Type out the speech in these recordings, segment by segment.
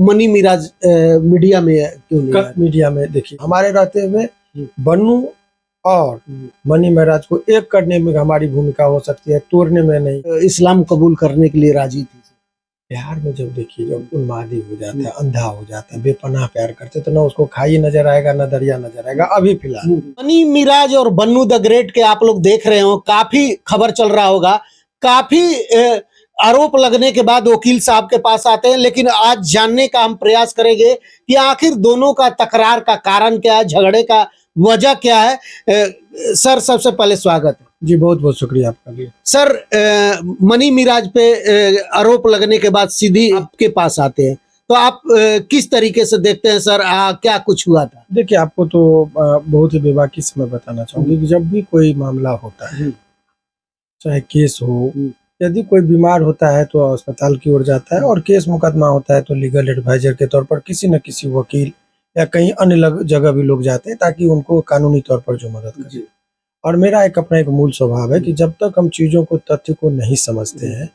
Money Miraj media में क्यों नहीं आए? मीडिया में देखिए, हमारे रहते हुए बन्नू और मनी महाराज को एक करने में हमारी भूमिका हो सकती है, तोड़ने में नहीं। इस्लाम कबूल करने के लिए राजी थी। प्यार में जब देखिए, जब उन्मादी हो जाता है, अंधा हो जाता है, बेपनाह प्यार करते तो ना उसको खाई नजर आएगा ना दरिया नजर आएगा। अभी फिलहाल मनी मिराज और बन्नू द ग्रेट के आप लोग देख रहे हो, काफी खबर चल रहा होगा, काफी आरोप लगने के बाद वकील साहब के पास आते हैं, लेकिन आज जानने का हम प्रयास करेंगे कि आखिर दोनों का तकरार का कारण क्या है, झगड़े का वजह क्या है। सर, सबसे पहले स्वागत है जी, बहुत बहुत शुक्रिया आपका भी। सर, मनी मिराज पे आरोप लगने के बाद सीधी आपके पास आते हैं, तो आप किस तरीके से देखते हैं सर, क्या कुछ हुआ था? देखिए, आपको तो बहुत ही बेबाकी से मैं बताना चाहूंगी कि जब भी कोई मामला होता है, चाहे केस हो, यदि कोई बीमार होता है तो अस्पताल की ओर जाता है, और केस मुकदमा होता है तो लीगल एडवाइजर के तौर पर किसी न किसी वकील या कहीं अन्य जगह भी लोग जाते हैं ताकि उनको कानूनी तौर पर जो मदद करे। और मेरा अपना एक मूल स्वभाव है कि जब तक हम चीज़ों को, तथ्य को नहीं समझते हैं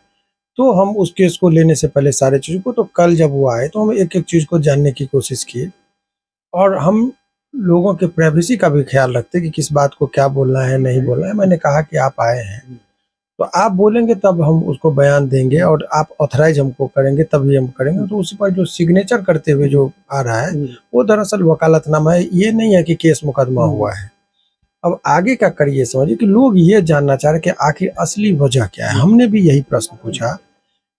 तो हम उस केस को लेने से पहले सारे चीज़ों को, तो कल जब वो आए तो हम एक एक चीज़ को जानने की कोशिश किए, और हम लोगों के प्राइवेसी का भी ख्याल रखते कि किस बात को क्या बोलना है, नहीं बोलना है। मैंने कहा कि आप आए हैं तो आप बोलेंगे तब हम उसको बयान देंगे, और आप ऑथराइज हमको करेंगे तभी हम करेंगे। तो उसी पर जो सिग्नेचर करते हुए जो आ रहा है वो दरअसल वकालतनामा है, ये नहीं है कि केस मुकदमा हुआ है। अब आगे का करिए समझिए कि लोग ये जानना चाह रहे कि आखिर असली वजह क्या है। हमने भी यही प्रश्न पूछा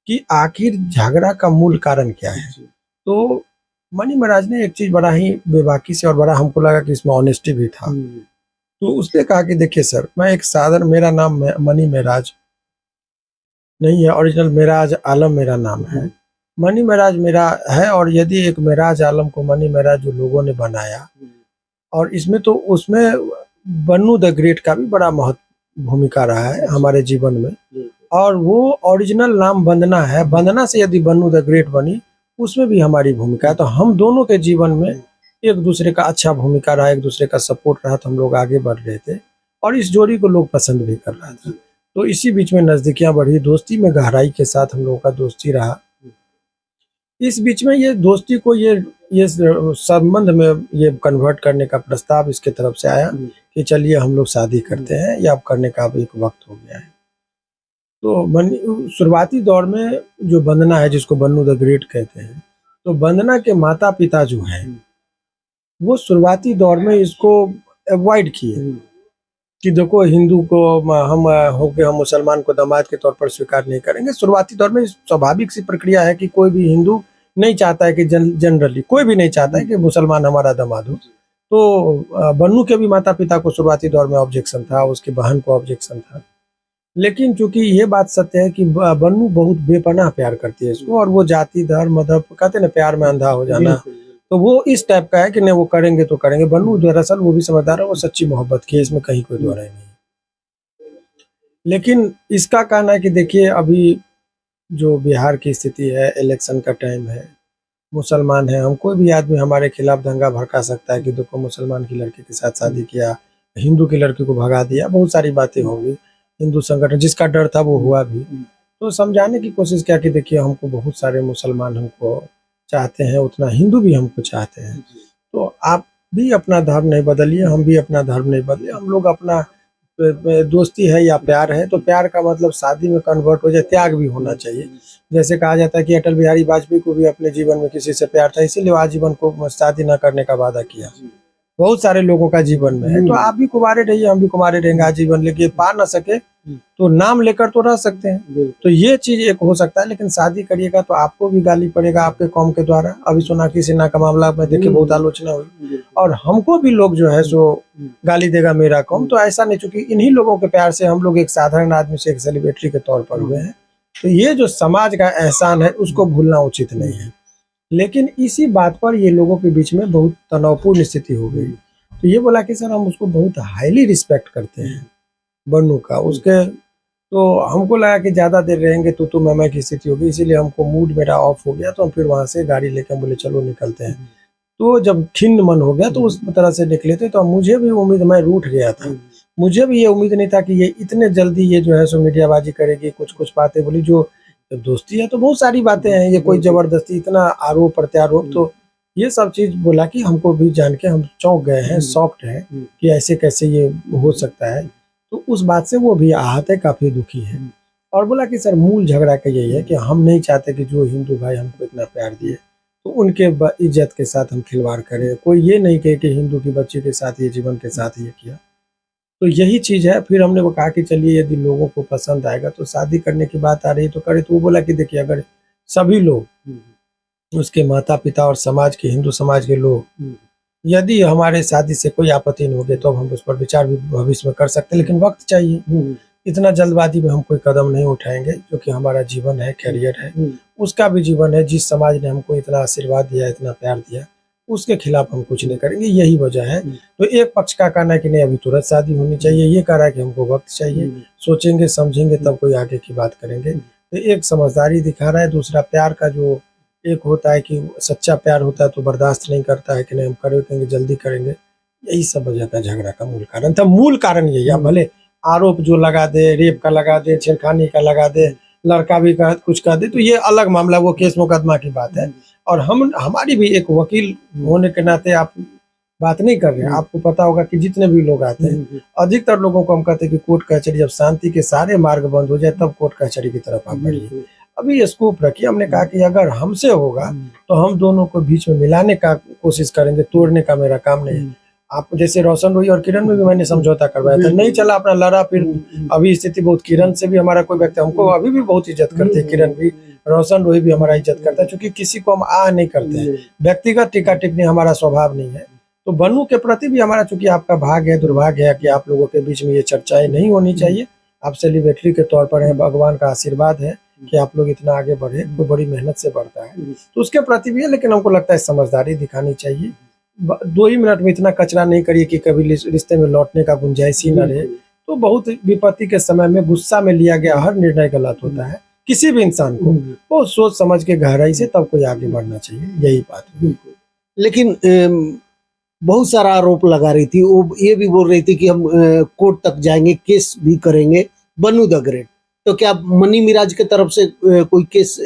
कि आखिर झगड़ा का मूल कारण क्या है। तो मनी महाराज ने एक चीज बड़ा ही बेबाकी से, और बड़ा हमको लगा कि इसमें ऑनेस्टी भी था, तो उसने कहा कि देखिए सर, मैं एक साधारण, मेरा नाम मनी महाराज नहीं है, ओरिजिनल मेराज आलम मेरा नाम है। मनी महाराज मेरा है, और यदि एक मेराज आलम को मनी महाराज जो लोगों ने बनाया, और इसमें तो उसमें बन्नू द ग्रेट का भी बड़ा महत्व भूमिका रहा है हमारे जीवन में, और वो ओरिजिनल नाम वंदना है। वंदना से यदि बन्नू द ग्रेट बनी, उसमें भी हमारी भूमिका है। तो हम दोनों के जीवन में एक दूसरे का अच्छा भूमिका रहा, एक दूसरे का सपोर्ट रहा, तो हम लोग आगे बढ़ रहे थे, और इस जोड़ी को लोग पसंद भी कर रहा था। तो इसी बीच में नजदीकियां बढ़ी, दोस्ती में गहराई के साथ हम लोगों का दोस्ती रहा। इस बीच में ये दोस्ती को, ये संबंध में ये कन्वर्ट करने का प्रस्ताव इसके तरफ से आया कि चलिए हम लोग शादी करते हैं, या अब करने का अब एक वक्त हो गया है। तो शुरुआती दौर में जो वंदना है, जिसको बन्नू द ग्रेट कहते हैं, तो वंदना के माता पिता जो हैं वो शुरुआती दौर में इसको अवॉइड किए कि देखो, हिंदू को हम होके हम मुसलमान को दामाद के तौर पर स्वीकार नहीं करेंगे। शुरुआती दौर में स्वाभाविक सी प्रक्रिया है कि कोई भी हिंदू नहीं चाहता है कि जनरली कोई भी नहीं चाहता है कि मुसलमान हमारा दामाद हो। तो बन्नू के भी माता पिता को शुरुआती दौर में ऑब्जेक्शन था, उसकी बहन को ऑब्जेक्शन था, लेकिन चूंकि ये बात सत्य है कि बन्नू बहुत बेपनाह प्यार करती है इसको, और वो जाति, धर्म, मजहब, कहते ना प्यार में अंधा हो जाना, तो वो इस टाइप का है कि नहीं, वो करेंगे तो करेंगे। बन्नू दरअसल वो भी समझदार है, वो सच्ची मोहब्बत की है, इसमें कहीं कोई दो राय नहीं। लेकिन इसका कहना है कि देखिए, अभी जो बिहार की स्थिति है, इलेक्शन का टाइम है, मुसलमान है, हम कोई भी आदमी हमारे खिलाफ दंगा भड़का सकता है कि देखो मुसलमान की लड़की के साथ शादी किया, हिंदू की लड़की को भगा दिया, बहुत सारी बातें होंगी। हिंदू संगठन जिसका डर था वो हुआ भी। तो समझाने की कोशिश किया कि देखिए, हमको बहुत सारे मुसलमान हमको चाहते हैं, उतना हिंदू भी हमको चाहते हैं, तो आप भी अपना धर्म नहीं बदलिए, हम भी अपना धर्म नहीं बदलिए, हम लोग अपना दोस्ती है या प्यार है, तो प्यार का मतलब शादी में कन्वर्ट हो जाए, त्याग भी होना चाहिए। जैसे कहा जाता है कि अटल बिहारी वाजपेयी को भी अपने जीवन में किसी से प्यार था, इसीलिए वो आजीवन को शादी न करने का वादा किया। बहुत सारे लोगों का जीवन में है, तो आप भी कुमारे रहिए, हम भी कुमारे रहेंगे आजीवन, लेकिन पा न सके तो नाम लेकर तो रह सकते हैं। तो ये चीज एक हो सकता है, लेकिन शादी करिएगा तो आपको भी गाली पड़ेगा आपके कौम के द्वारा। अभी सोनाक्षी सिन्हा का मामला में देखिए, बहुत आलोचना हुई, और हमको भी लोग जो है सो गाली देगा मेरा कौम। तो ऐसा नहीं, चूंकि इन्हीं लोगों के प्यार से हम लोग एक साधारण आदमी से एक सेलिब्रिटी के तौर पर हुए हैं। तो ये जो समाज का एहसान है, उसको भूलना उचित नहीं है। लेकिन इसी बात पर ये लोगों के बीच में बहुत तनावपूर्ण स्थिति हो गई। तो ये बोला कि सर, हम उसको बहुत हाईली रिस्पेक्ट करते हैं बन्नू का, उसके, तो हमको लगा कि ज़्यादा देर रहेंगे तो मैं की स्थिति होगी, इसीलिए हमको मूड मेरा ऑफ हो गया। तो हम फिर वहाँ से गाड़ी लेकर हम बोले चलो निकलते हैं। तो जब खिन्न मन हो गया तो उस तरह से निकले थे। तो मुझे भी उम्मीद, मैं रूठ गया था, मुझे भी ये उम्मीद नहीं था कि ये इतने जल्दी ये जो है सो मीडियाबाजी करेगी, कुछ कुछ बातें बोली जो जब दोस्ती है तो बहुत सारी बातें हैं, ये कोई जबरदस्ती इतना आरोप प्रत्यारोप, तो ये सब चीज बोला कि हमको भी जान के हम चौंक गए हैं, शॉक्ड हैं कि ऐसे कैसे ये हो सकता है। तो उस बात से वो भी आहत है, काफी दुखी है। और बोला कि सर मूल झगड़ा का यही है कि हम नहीं चाहते कि जो हिंदू भाई हमको इतना प्यार दिए तो उनके इज्जत के साथ हम खिलवाड़ करें। कोई ये नहीं कहे कि हिंदू की बच्ची के साथ ये, जीवन के साथ ये किया। तो यही चीज है। फिर हमने वो कहा कि चलिए यदि लोगों को पसंद आएगा तो शादी करने की बात आ रही तो करे। तो वो बोला कि देखिए अगर सभी लोग, उसके माता पिता और समाज के, हिंदू समाज के लोग, यदि हमारे शादी से कोई आपत्ति नहीं होगी तो हम उस पर विचार भी भविष्य में कर सकते हैं, लेकिन वक्त चाहिए। इतना जल्दबाजी में हम कोई कदम नहीं उठाएंगे, जो कि हमारा जीवन है, कैरियर है, उसका भी जीवन है। जिस समाज ने हमको इतना आशीर्वाद दिया, इतना प्यार दिया, उसके खिलाफ हम कुछ नहीं करेंगे, यही वजह है। तो एक पक्ष का कहना है कि नहीं अभी तुरंत शादी होनी चाहिए, ये कह रहा है कि हमको वक्त चाहिए, सोचेंगे समझेंगे तब कोई आगे की बात करेंगे। तो एक समझदारी दिखा रहा है, दूसरा प्यार का जो एक होता है कि सच्चा प्यार होता है तो बर्दाश्त नहीं करता है कि नहीं हम करेंगे, जल्दी करेंगे। यही सब वजह का झगड़ा का मूल कारण था। मूल कारण यही है, भले आरोप जो लगा दे, रेप का लगा दे, छेड़खानी का लगा दे, लड़का भी कुछ कह दे, तो ये अलग मामला, वो केस मुकदमा की बात है। और हमारी भी एक वकील होने के नाते आप बात नहीं कर रहे हैं। आपको पता होगा कि जितने भी लोग आते हैं, अधिकतर लोगों को हम कहते हैं कि कोर्ट कचहरी, जब शांति के सारे मार्ग बंद हो जाए तब कोर्ट कचहरी की तरफ आप बढ़िए। अभी ये स्कोप रखिए। हमने कहा कि अगर हमसे होगा तो हम दोनों को बीच में मिलाने का कोशिश करेंगे, तोड़ने का मेरा काम नहीं है। आप जैसे रोशन रोही और किरण में भी मैंने समझौता करवाया था, नहीं चला, अपना लड़ा। फिर अभी स्थिति बहुत, किरण से भी हमारा कोई व्यक्ति, हमको अभी भी बहुत इज्जत करते हैं, किरण भी, रोशन रोही भी हमारा इज्जत करता है, क्योंकि किसी को हम आह नहीं करते हैं, व्यक्तिगत टीका टिप्पणी हमारा स्वभाव नहीं है। तो बन्नू के प्रति भी हमारा, चूंकि आपका भाग्य है, दुर्भाग्य है कि आप लोगों के बीच में ये चर्चाएं नहीं होनी चाहिए। आप सेलिब्रिटी के तौर पर हैं, भगवान का आशीर्वाद है कि आप लोग इतना आगे बढ़े, कोई बड़ी मेहनत से बढ़ता है, तो उसके प्रति भी है। लेकिन हमको लगता है समझदारी दिखानी चाहिए। 2 ही मिनट में इतना कचरा नहीं करिए कि कभी रिश्ते में लौटने का गुंजाइश ही न रहे। तो बहुत विपत्ति के समय में गुस्सा में लिया गया हर निर्णय गलत होता है। किसी भी इंसान को बहुत सोच समझ के गहराई से तब कोई आगे बढ़ना चाहिए, यही बात है। लेकिन बहुत सारा आरोप लगा रही थी, वो ये भी बोल रही थी कि हम कोर्ट तक जाएंगे, केस भी करेंगे, बन्नू द ग्रेट। तो क्या मनी मिराज के तरफ से कोई केस?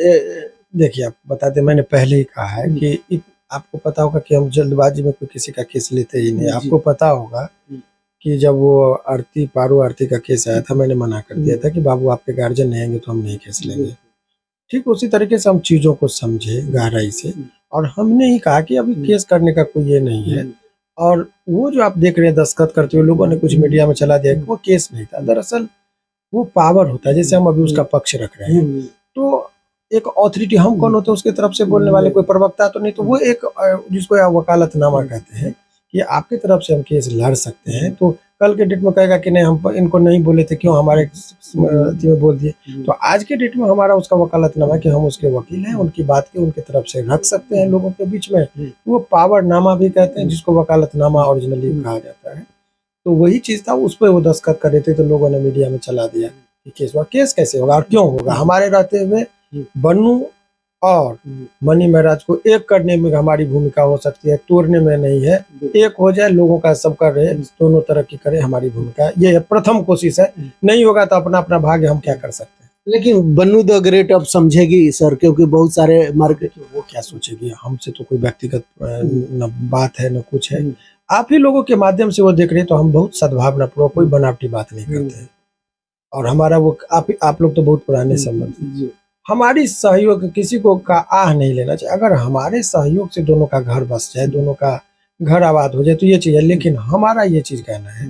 देखिए आप बता दें, मैंने पहले ही कहा है कि आपको पता होगा कि हम जल्दबाजी में कोई किसी का केस लेते ही नहीं। आपको पता होगा कि जब वो आरती, पारो आरती का केस आया था, मैंने मना कर दिया था कि बाबू आपके गार्जियन नहीं आएंगे तो हम नहीं केस लेंगे। ठीक उसी तरीके से हम चीजों को समझे गहराई से, और हमने ही कहा कि अभी केस करने का कोई ये नहीं है। और वो जो आप देख रहे हैं दस्तखत करते हुए, लोगों ने कुछ मीडिया में चला दिया कि वो केस नहीं था, दरअसल वो पावर होता है। जैसे हम अभी उसका पक्ष रख रहे हैं, तो एक ऑथोरिटी, हम कौन होते हैं उसके तरफ से बोलने वाले, कोई प्रवक्ता तो नहीं। तो वो एक, जिसको वकालतनामा कहते हैं, कि आपकी तरफ से हम केस लड़ सकते हैं। तो कल के डेट में कहेगा कि नहीं हम इनको नहीं बोले थे, क्यों हमारे में बोल दिए। तो आज के डेट में हमारा उसका वकालतनामा कि हम उसके वकील हैं, उनकी बात की उनकी तरफ से रख सकते हैं लोगों के बीच में। वो पावरनामा भी कहते हैं, जिसको वकालतनामा ओरिजिनली कहा जाता है। तो वही चीज था, उस पर वो दस्तखत कर रहे थे, तो लोगों ने मीडिया में चला दिया कि केस हुआ। केस कैसे होगा और क्यों होगा? हमारे रहते हुए बन्नू और मनी महाराज को एक करने में हमारी भूमिका हो सकती है, तोड़ने में नहीं है। एक हो जाए, लोगों का सब कर रहे, दोनों तरक्की करे, हमारी भूमिका ये है, प्रथम कोशिश है। नहीं होगा तो अपना अपना भाग्य, हम क्या कर सकते हैं। लेकिन बन्नू द ग्रेट अब समझेगी सर, क्योंकि बहुत सारे मार्केट, वो क्या सोचेगी? हमसे तो कोई व्यक्तिगत न बात है न कुछ है। आप ही लोगों के माध्यम से वो देख रहे हैं, तो हम बहुत सद्भावना पूर्वक, कोई बनावटी बात नहीं करते हैं। और हमारा वो आप लोग तो बहुत पुराने संबंध, हमारी सहयोग किसी को का आह नहीं लेना चाहिए। अगर हमारे सहयोग से दोनों का घर बस जाए, दोनों का घर आबाद हो जाए, तो ये चीज है। लेकिन हमारा ये चीज कहना है,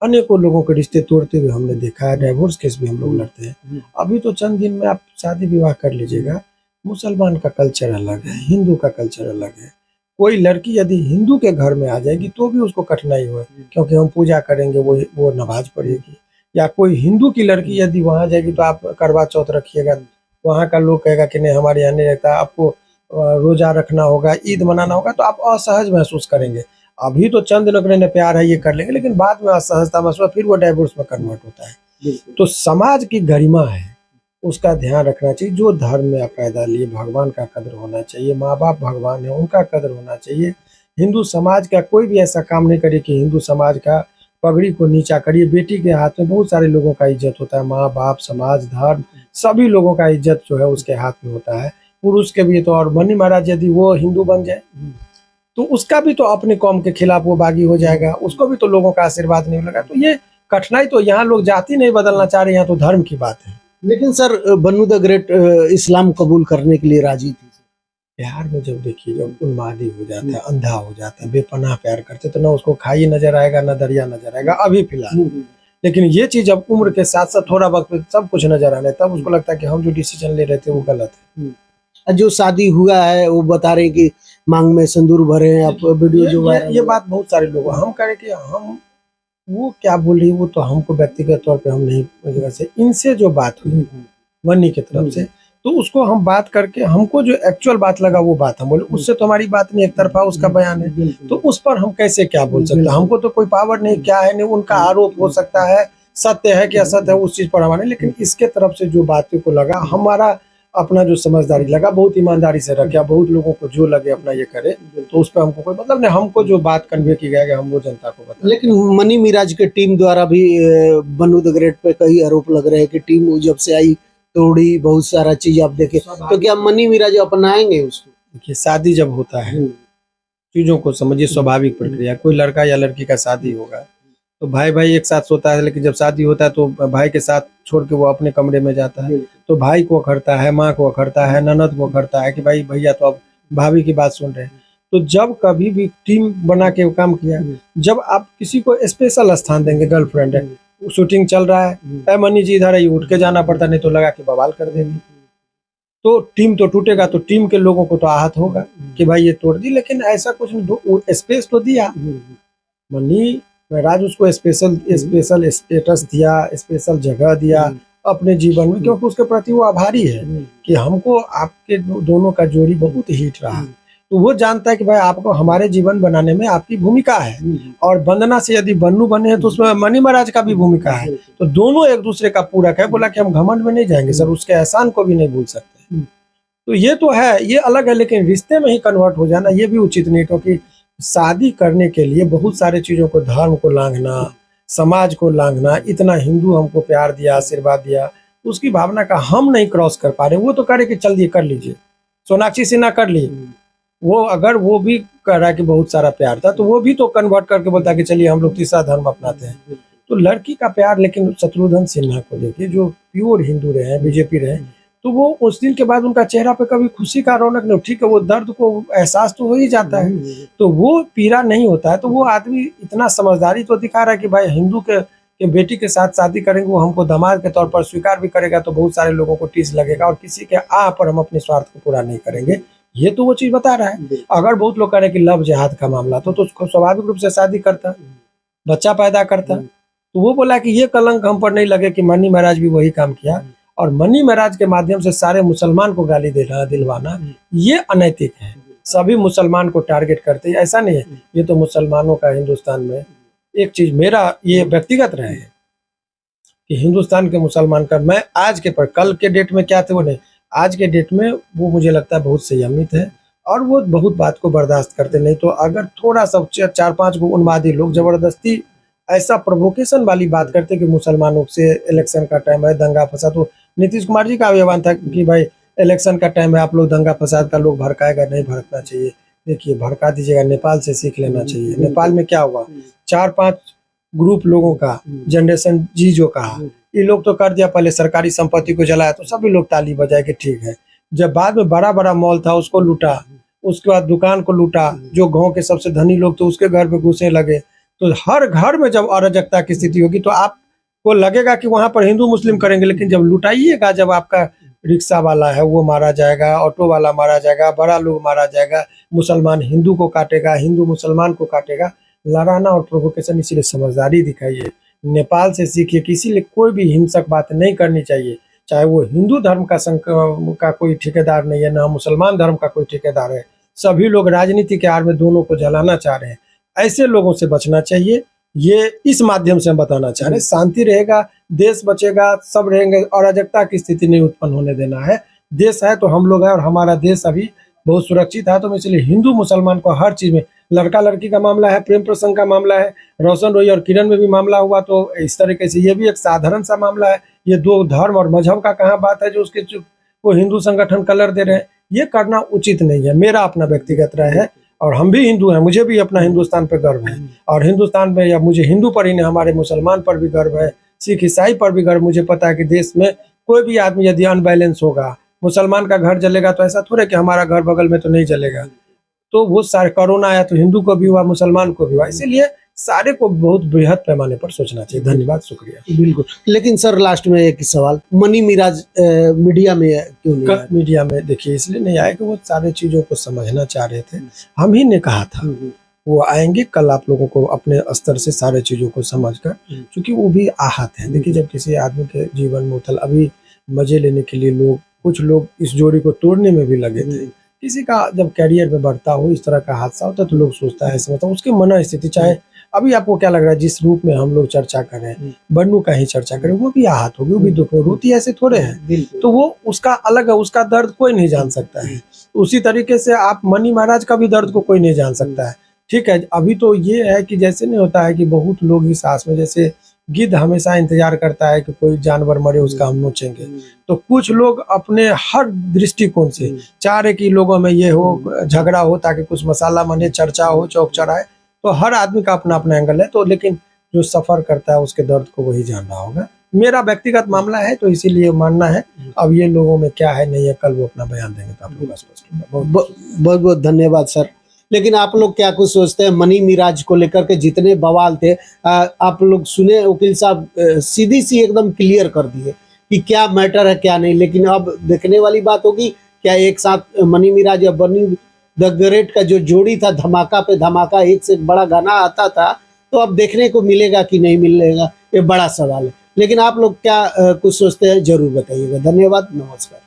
अनेकों लोगों के रिश्ते तोड़ते हुए हमने देखा है, डाइवोर्स केस भी हम लोग लड़ते हैं। अभी तो चंद दिन में आप शादी विवाह कर लीजिएगा। मुसलमान का कल्चर अलग है, हिंदू का कल्चर अलग है। कोई लड़की यदि हिंदू के घर में आ जाएगी तो भी उसको कठिनाई हो, क्योंकि हम पूजा करेंगे, वो नमाज पढ़ेगी। या कोई हिंदू की लड़की यदि वहां जाएगी तो आप करवा चौथ रखिएगा, वहाँ का लोग कहेगा कि नहीं हमारे यहाँ नहीं रहता, आपको रोजा रखना होगा, ईद मनाना होगा, तो आप असहज महसूस करेंगे। अभी तो चंद दिनों ने प्यार है ये कर लेंगे, लेकिन बाद में असहजता महसूस, फिर वो डाइवोर्स में कन्वर्ट होता है। तो समाज की गरिमा है, उसका ध्यान रखना चाहिए। जो धर्म में आप पैदा लिए, भगवान का कदर होना चाहिए, माँ बाप भगवान है, उनका कदर होना चाहिए। हिंदू समाज का कोई भी ऐसा काम नहीं करे कि हिंदू समाज का पगड़ी को नीचा करिए। बेटी के हाथ में बहुत सारे लोगों का इज्जत होता है, माँ बाप, समाज, धर्म, सभी लोगों का इज्जत जो है उसके हाथ में होता है। पुरुष के भी तो, और मनी महाराज यदि वो हिंदू बन जाए तो उसका भी तो अपने कौम के खिलाफ वो बागी हो जाएगा, उसको भी तो लोगों का आशीर्वाद नहीं मिलेगा। तो ये कठिनाई तो यहाँ लोग जाति नहीं बदलना चाह रहे, यहाँ तो धर्म की बात है। लेकिन सर बन्नू द ग्रेट इस्लाम कबूल करने के लिए राजी थी। प्यार में जब देखिए जब उन्मादी हो जाता है, अंधा हो जाता है, बेपनाह प्यार करते तो ना उसको खाई नजर आएगा ना दरिया नजर आएगा अभी फिलहाल। लेकिन ये चीज जब उम्र के साथ साथ थोड़ा वक्त सब कुछ नजर आने तब उसको लगता है कि हम जो डिसीजन ले रहे थे वो गलत है। जो शादी हुआ है वो बता रहे कि मांग में सिंदूर भरे हैं, आप वीडियो जो ये बात बहुत सारे लोग हम कह रहे कि हम वो क्या बोल रही वो तो हमको व्यक्तिगत तौर पे हम नहीं वजह से इनसे जो बात हुई वन्नी की तरफ से तो उसको हम बात करके हमको जो एक्चुअल बात लगा वो बात हम बोले, उससे तो हमारी बात नहीं, एक तरफा उसका बयान है तो उस पर हम कैसे क्या बोल सकते हैं। हमको तो कोई पावर नहीं, क्या है नहीं, उनका आरोप हो सकता है, सत्य है कि असत्य है उस चीज पर हमारे, लेकिन इसके तरफ से जो बातों को लगा हमारा अपना जो समझदारी लगा बहुत ईमानदारी से रखा। बहुत लोगों को जो लगे अपना ये करे तो उस पर हमको कोई मतलब नहीं, हमको जो बात कन्वे की गया हम वो जनता को बता। लेकिन मनी मिराज के टीम द्वारा भी बन्नू द ग्रेट पे कई आरोप लग रहे हैं कि टीम जब से आई तोड़ी, बहुत सारा चीज आप देखे, तो क्या मनी मिराज अपनाएंगे उसको? देखिए शादी जब होता है चीजों को समझिए, स्वाभाविक प्रक्रिया, कोई लड़का या लड़की का शादी होगा तो भाई भाई एक साथ सोता है, लेकिन जब शादी होता है तो भाई के साथ छोड़ के वो अपने कमरे में जाता है तो भाई को अखरता है, माँ को अखरता है, ननद को अखरता है कि भाई भैया तो अब भाभी की बात सुन रहे हैं। तो जब कभी भी टीम बना के काम किया, जब आप किसी को स्पेशल स्थान देंगे, गर्लफ्रेंड है, शूटिंग चल रहा है, मनी जी इधर है, उठ के जाना पड़ता, नहीं तो लगा के बवाल कर देंगे, तो टीम तो टूटेगा, तो टीम के लोगों को तो आहत होगा कि भाई ये तोड़ दी। लेकिन ऐसा कुछ नहीं, स्पेस तो दिया मनी महाराज, उसको स्पेशल स्टेटस दिया, स्पेशल जगह दिया अपने जीवन में, क्योंकि उसके प्रति वो आभारी है कि हमको आपके दोनों का जोड़ी बहुत हिट रहा, तो वो जानता है कि भाई आपको हमारे जीवन बनाने में आपकी भूमिका है, और वंदना से यदि बन्नू बने हैं तो उसमें मनी महाराज का भी भूमिका है, तो दोनों एक दूसरे का पूरक है। बोला कि हम घमंड में नहीं जाएंगे सर, उसके एहसान को भी नहीं भूल सकते, तो ये तो है, ये अलग है, लेकिन रिश्ते में ही कन्वर्ट हो जाना ये भी उचित नहीं, क्योंकि शादी करने के लिए बहुत सारे चीजों को, धर्म को लांघना, समाज को लांघना, इतना हिंदू हमको प्यार दिया, आशीर्वाद दिया, उसकी भावना का हम नहीं क्रॉस कर पा रहे। वो तो करे कि चलिए कर लीजिए, सोनाक्षी सिन्हा कर ली, वो अगर वो भी कह रहा है कि बहुत सारा प्यार था तो वो भी तो कन्वर्ट करके बोलता कि चलिए हम लोग तीसरा धर्म अपनाते हैं। तो लड़की का प्यार, लेकिन शत्रुघ्न सिन्हा को देखिए जो प्योर हिंदू रहे हैं, बीजेपी रहे, तो वो उस दिन के बाद उनका चेहरा पे कभी खुशी का रौनक नहीं, ठीक है वो दर्द को एहसास तो हो ही जाता है, तो वो पीड़ा नहीं होता है। तो वो आदमी इतना समझदारी तो दिखा रहा है कि भाई हिंदू के बेटी के साथ शादी करेंगे, वो हमको दामाद के तौर पर स्वीकार भी करेगा तो बहुत सारे लोगों को टीस लगेगा, और किसी के आह पर हम अपने स्वार्थ को पूरा नहीं करेंगे, ये तो वो चीज बता रहा है। अगर बहुत लोग कह रहे हैं कि लव जिहाद का मामला तो उसको स्वाभाविक रूप से शादी करता, बच्चा पैदा करता, तो वो बोला कि ये कलंक हम पर नहीं लगे कि मनी महाराज भी वही काम किया, और मनी महाराज के माध्यम से सारे मुसलमान को गाली देना, दिलवाना, ये अनैतिक है। सभी मुसलमान को टारगेट करते हैं, ऐसा नहीं है, ये तो मुसलमानों का हिंदुस्तान में एक चीज मेरा ये व्यक्तिगत रहे है कि हिंदुस्तान के मुसलमान का, मैं आज के पर कल के डेट में क्या थे वो नहीं, आज के डेट में वो मुझे लगता है बहुत संयमित है और वो बहुत बात को बर्दाश्त करते। नहीं तो अगर थोड़ा सा 4-5 गो उन्मादी लोग जबरदस्ती ऐसा प्रोवोकेशन वाली बात करते कि मुसलमानों से इलेक्शन का टाइम है, दंगा फसाद, तो नीतीश कुमार जी का आह्वान था कि भाई इलेक्शन का टाइम है, आप लोग दंगा फसाद का लोग भड़काएगा, नहीं भड़कना चाहिए। देखिए भड़का दीजिएगा, नेपाल से सीख लेना चाहिए। नेपाल में क्या हुआ, 4-5 ग्रुप लोगों का जनरेशन जी जो कहा, ये लोग तो कर दिया, पहले सरकारी संपत्ति को जलाया तो सभी लोग ताली बजाए कि ठीक है। जब बाद में बड़ा बड़ा मॉल था उसको लूटा, उसके बाद दुकान को लूटा, जो गांव के सबसे धनी लोग तो उसके घर पे घुसने लगे, तो हर घर में जब अराजकता की स्थिति होगी तो आपको लगेगा कि वहां पर हिंदू मुस्लिम करेंगे, लेकिन जब लुटाइएगा, जब आपका रिक्शा वाला है वो मारा जाएगा, ऑटो वाला मारा जाएगा, बड़ा लोग मारा जाएगा, मुसलमान हिंदू को काटेगा, हिंदू मुसलमान को काटेगा, लड़ाना और प्रोवोकेशन, इसीलिए समझदारी दिखाइए, नेपाल से सीखिए कि इसीलिए कोई भी हिंसक बात नहीं करनी चाहिए, चाहे वो हिंदू धर्म का कोई ठेकेदार नहीं है, ना मुसलमान धर्म का कोई ठेकेदार है, सभी लोग राजनीति के आड़ में दोनों को जलाना चाह रहे हैं, ऐसे लोगों से बचना चाहिए। ये इस माध्यम से हम बताना चाह रहे हैं, शांति रहेगा, देश बचेगा, सब रहेंगे, अराजकता की स्थिति नहीं उत्पन्न होने देना है। देश है तो हम लोग हैं, और हमारा देश अभी बहुत सुरक्षित है। तो मैं इसलिए हिंदू मुसलमान को हर चीज में, लड़का लड़की का मामला है, प्रेम प्रसंग का मामला है, रोशन रोई और किरण में भी मामला हुआ, तो इस तरीके से ये भी एक साधारण सा मामला है। ये दो धर्म और मजहब का कहाँ बात है जो उसके वो हिंदू संगठन कलर दे रहे हैं, ये करना उचित नहीं है। मेरा अपना व्यक्तिगत राय है, और हम भी हिंदू हैं, मुझे भी अपना हिंदुस्तान पर गर्व है, और हिंदुस्तान में या मुझे हिंदू पर ही नहीं, हमारे मुसलमान पर भी गर्व है, सिख ईसाई पर भी गर्व। मुझे पता है कि देश में कोई भी आदमी यदि अनबैलेंस होगा, मुसलमान का घर जलेगा तो ऐसा थोड़ा कि हमारा घर बगल में तो नहीं जलेगा। तो वो सारे कोरोना आया तो हिंदू को भी हुआ, मुसलमान को भी हुआ, इसीलिए सारे को बहुत बृहद पैमाने पर सोचना चाहिए। धन्यवाद, शुक्रिया। बिल्कुल। लेकिन सर लास्ट में एक सवाल, मनी मिराज मीडिया में क्यों नहीं आए? मीडिया में देखिए इसलिए नहीं आए कि वो सारे चीजों को समझना चाह रहे थे। हम ही ने कहा था वो आएंगे, कल आप लोगों को अपने स्तर से सारे चीजों को समझकर, क्योंकि वो भी आहत है। देखिए जब किसी आदमी के जीवन में उथल, अभी मजे लेने के लिए कुछ लोग इस जोड़ी को तोड़ने में भी लगे थे। किसी का जब कैरियर में बढ़ता हो, इस तरह का हादसा होता है तो लोग सोचता है, समझता है उसकी मन स्थिति। चाहे अभी आपको क्या लग रहा है, जिस रूप में हम लोग चर्चा कर रहे हैं, बन्नू का ही चर्चा करें, वो भी आहत होगी, वो भी दुख में रोती, ऐसे थोड़े हैं। तो वो उसका अलग है, उसका दर्द कोई नहीं जान सकता है। उसी तरीके से आप मनी महाराज का भी दर्द को कोई नहीं जान सकता है। ठीक है, अभी तो ये है कि जैसे नहीं होता है कि बहुत लोग इस आस में, जैसे गिद्ध हमेशा इंतजार करता है कि कोई जानवर मरे उसका हम नोचेंगे, तो कुछ लोग अपने हर दृष्टिकोण से चाह रहे कि लोगों में ये हो, झगड़ा हो, ताकि कुछ मसाला बने, चर्चा हो, चौक चौराहे। तो हर आदमी का अपना अपना एंगल है, तो लेकिन जो सफर करता है उसके दर्द को वही जान रहा होगा। मेरा व्यक्तिगत मामला है तो इसीलिए मानना है। अब ये लोगों में क्या है नहीं है, कल वो अपना बयान देंगे तो आप लोग स्पष्ट होगा। बहुत बहुत धन्यवाद सर। लेकिन आप लोग क्या कुछ सोचते हैं मनी मिराज को लेकर के? जितने बवाल थे आप लोग सुने, वकील साहब सीधी सी एकदम क्लियर कर दिए कि क्या मैटर है क्या नहीं। लेकिन अब देखने वाली बात होगी, क्या एक साथ मनी मिराज या बनी द ग्रेट का जो जोड़ी था, धमाका पे धमाका, एक से एक बड़ा गाना आता था, तो अब देखने को मिलेगा कि नहीं मिलेगा, ये बड़ा सवाल है। लेकिन आप लोग क्या कुछ सोचते हैं, जरूर बताइएगा। धन्यवाद, नमस्कार।